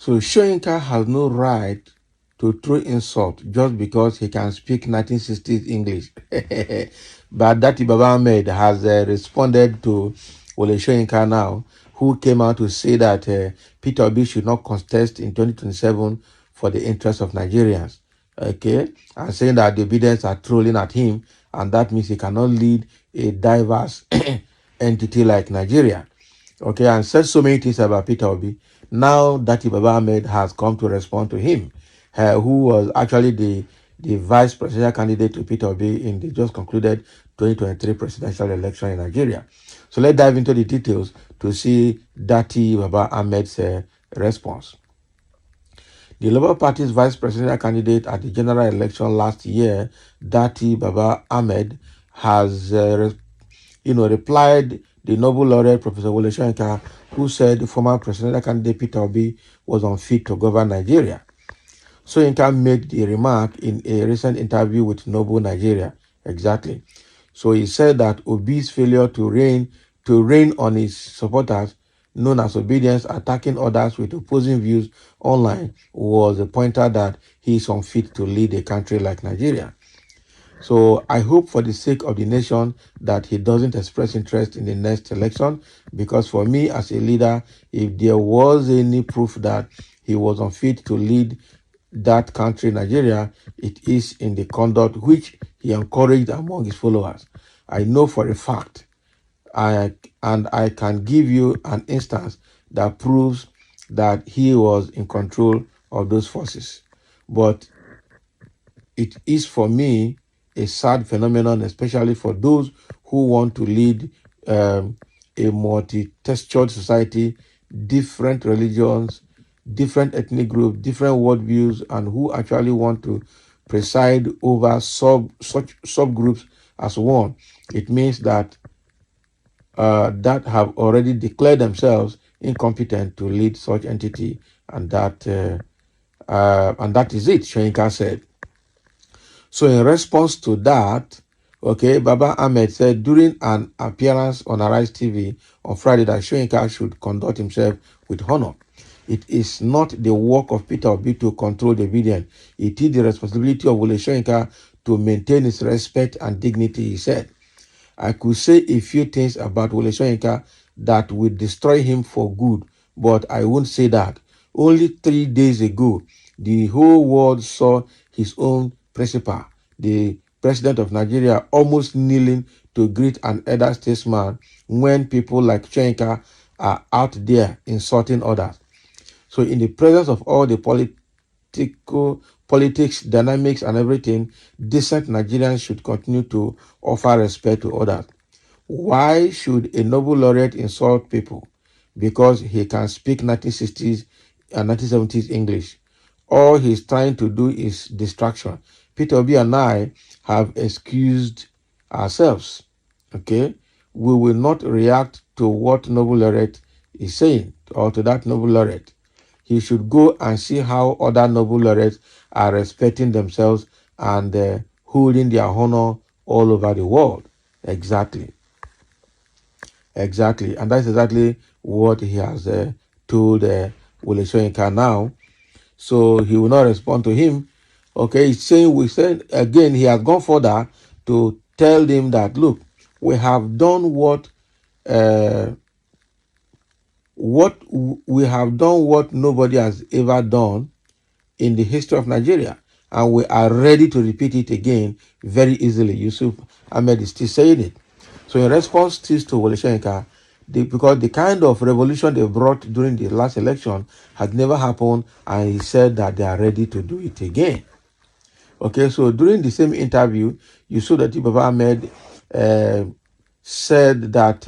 So Soyinka has no right to throw insult just because he can speak 1960s English. But Datti Baba Ahmed has responded to Wole Soyinka now, who came out to say that Peter Obi should not contest in 2027 for the interest of Nigerians. Okay, and saying that the Bidens are trolling at him, and that means he cannot lead a diverse entity like Nigeria. Okay, and said so many things about Peter Obi. Now Datti Baba Ahmed has come to respond to him, who was actually the vice presidential candidate to Peter Obi in the just concluded 2023 presidential election in Nigeria. So let's dive into the details to see Datti Baba Ahmed's response. The Labour Party's vice presidential candidate at the general election last year, Datti Baba Ahmed, has replied the Nobel laureate Professor Wole Soyinka, who said the former presidential candidate Peter Obi was unfit to govern Nigeria. Soyinka made the remark in a recent interview with Noble Nigeria. Exactly. So he said that Obi's failure to rain on his supporters, known as obedience, attacking others with opposing views online, was a pointer that he is unfit to lead a country like Nigeria. So I hope for the sake of the nation that he doesn't express interest in the next election, because for me as a leader, if there was any proof that he was unfit to lead that country, Nigeria, it is in the conduct which he encouraged among his followers. I know for a fact, and I can give you an instance that proves that he was in control of those forces. But it is for me a sad phenomenon, especially for those who want to lead a multi-textured society, different religions, different ethnic groups, different worldviews, and who actually want to preside over such subgroups as one. It means that that have already declared themselves incompetent to lead such entity, and that is it, Soyinka said. So in response to that, okay, Baba Ahmed said during an appearance on Arise TV on Friday that Soyinka should conduct himself with honor. It is not the work of Peter Obi to control the obedient. It is the responsibility of Wole Soyinka to maintain his respect and dignity, he said. I could say a few things about Wole Soyinka that will destroy him for good, but I won't say that. Only 3 days ago, the whole world saw his own principal, the president of Nigeria, almost kneeling to greet an elder statesman when people like Soyinka are out there insulting others. So in the presence of all the politics, dynamics, and everything, decent Nigerians should continue to offer respect to others. Why should a Nobel laureate insult people? Because he can speak 1960s and 1970s English. All he's trying to do is distraction. Peter Obi and I have excused ourselves. Okay? We will not react to what Nobel laureate is saying or to that Nobel laureate. He should go and see how other Nobel laureates are respecting themselves and holding their honor all over the world. Exactly. And that's exactly what he has told Wole Soyinka now. So he will not respond to him. Okay, he's saying, we said again, he has gone further to tell them that, look, we have done what nobody has ever done in the history of Nigeria, and we are ready to repeat it again very easily. Yusuf Ahmed is still saying it. So in response to Wole Soyinka, because the kind of revolution they brought during the last election had never happened, and he said that they are ready to do it again. Okay, so during the same interview, you saw that Baba Ahmed said that,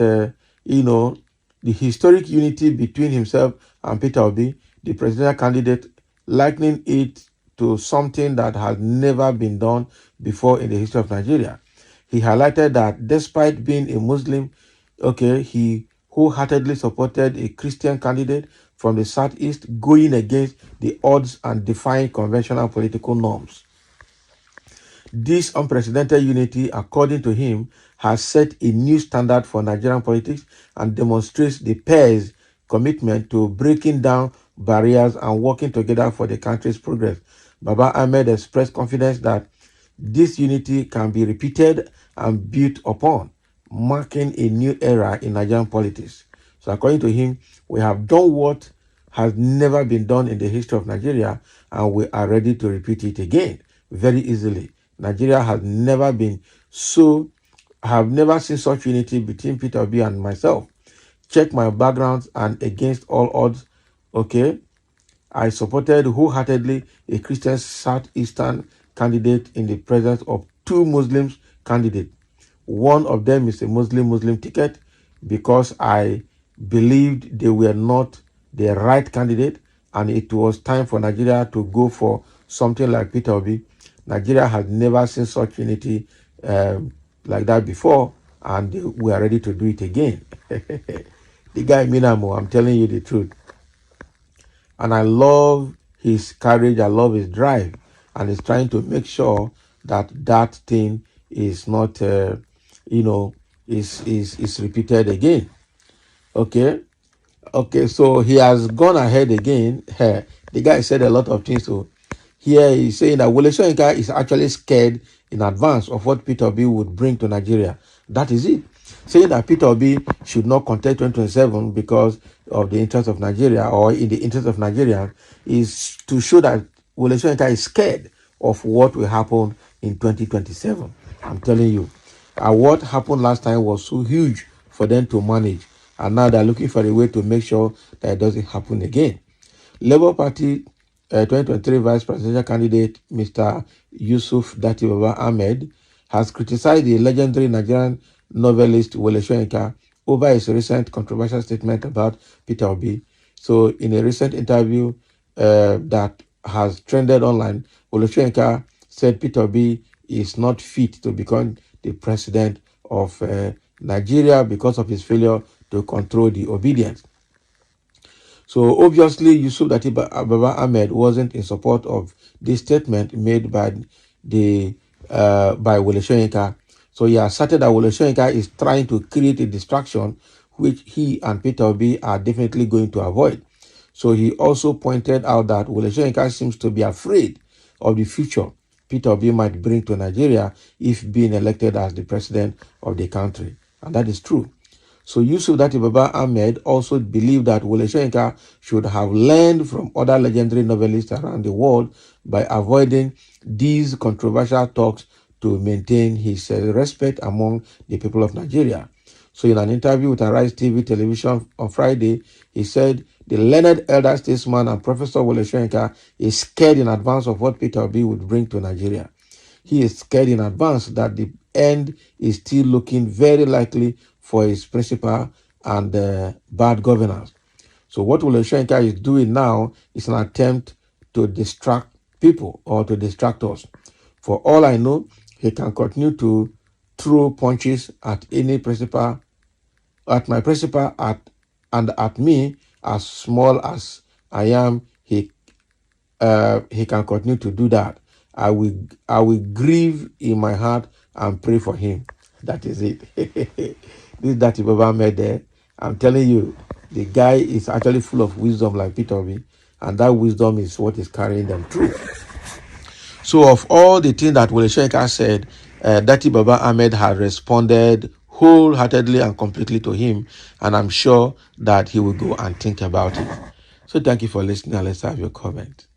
the historic unity between himself and Peter Obi, the presidential candidate, likening it to something that had never been done before in the history of Nigeria. He highlighted that despite being a Muslim, he wholeheartedly supported a Christian candidate from the Southeast going against the odds and defying conventional political norms. This unprecedented unity, according to him, has set a new standard for Nigerian politics and demonstrates the pair's commitment to breaking down barriers and working together for the country's progress. Baba Ahmed expressed confidence that this unity can be repeated and built upon, marking a new era in Nigerian politics. So according to him, we have done what has never been done in the history of Nigeria, and we are ready to repeat it again very easily. Nigeria has never been so, have never seen such unity between Peter Obi and myself. Check my background and against all odds, okay? I supported wholeheartedly a Christian Southeastern candidate in the presence of two Muslims candidates. One of them is a Muslim ticket because I believed they were not the right candidate, and it was time for Nigeria to go for something like Peter Obi. Nigeria has never seen such unity like that before, and we are ready to do it again. The guy Minamo, I'm telling you the truth. And I love his courage, I love his drive, and he's trying to make sure that that thing is not, is repeated again. Okay, so he has gone ahead again. The guy said a lot of things. So here he's saying that Wole Soyinka is actually scared in advance of what Peter Obi would bring to Nigeria. That is it. Saying that Peter Obi should not contest 2027 because of the interest of Nigeria or in the interest of Nigeria is to show that Wole Soyinka is scared of what will happen in 2027. I'm telling you. What happened last time was so huge for them to manage. And now they're looking for a way to make sure that it doesn't happen again. Labour Party 2023 Vice Presidential candidate Mr. Yusuf Datti Ahmed has criticized the legendary Nigerian novelist Wole Soyinka over his recent controversial statement about Peter Obi. So in a recent interview that has trended online, Wole Soyinka said Peter Obi is not fit to become the president of Nigeria because of his failure to control the obedience. So obviously, Yusuf Datti Ahmed wasn't in support of this statement made by Wole Soyinka. So he asserted that Wole Soyinka is trying to create a distraction which he and Peter Obi are definitely going to avoid. So he also pointed out that Wole Soyinka seems to be afraid of the future Peter Obi might bring to Nigeria if being elected as the president of the country. And that is true. So Yusuf Datti Ahmed also believed that Wole Soyinka should have learned from other legendary novelists around the world by avoiding these controversial talks to maintain his respect among the people of Nigeria. So in an interview with Arise TV television on Friday, he said the learned elder statesman and Professor Wole Soyinka is scared in advance of what Peter Obi would bring to Nigeria. He is scared in advance that the end is still looking very likely for his principal and bad governance. So what Wole Soyinka is doing now is an attempt to distract people or to distract us. For all I know, he can continue to throw punches at any principal, at my principal, and at me, as small as I am. He can continue to do that. I will grieve in my heart and pray for him. That is it. This Datti Ahmed there, I'm telling you, the guy is actually full of wisdom like Peter Obi, and that wisdom is what is carrying them through. So of all the things that Wole Soyinka said, Datti Ahmed had responded wholeheartedly and completely to him, and I'm sure that he will go and think about it. So thank you for listening, and let's have your comment.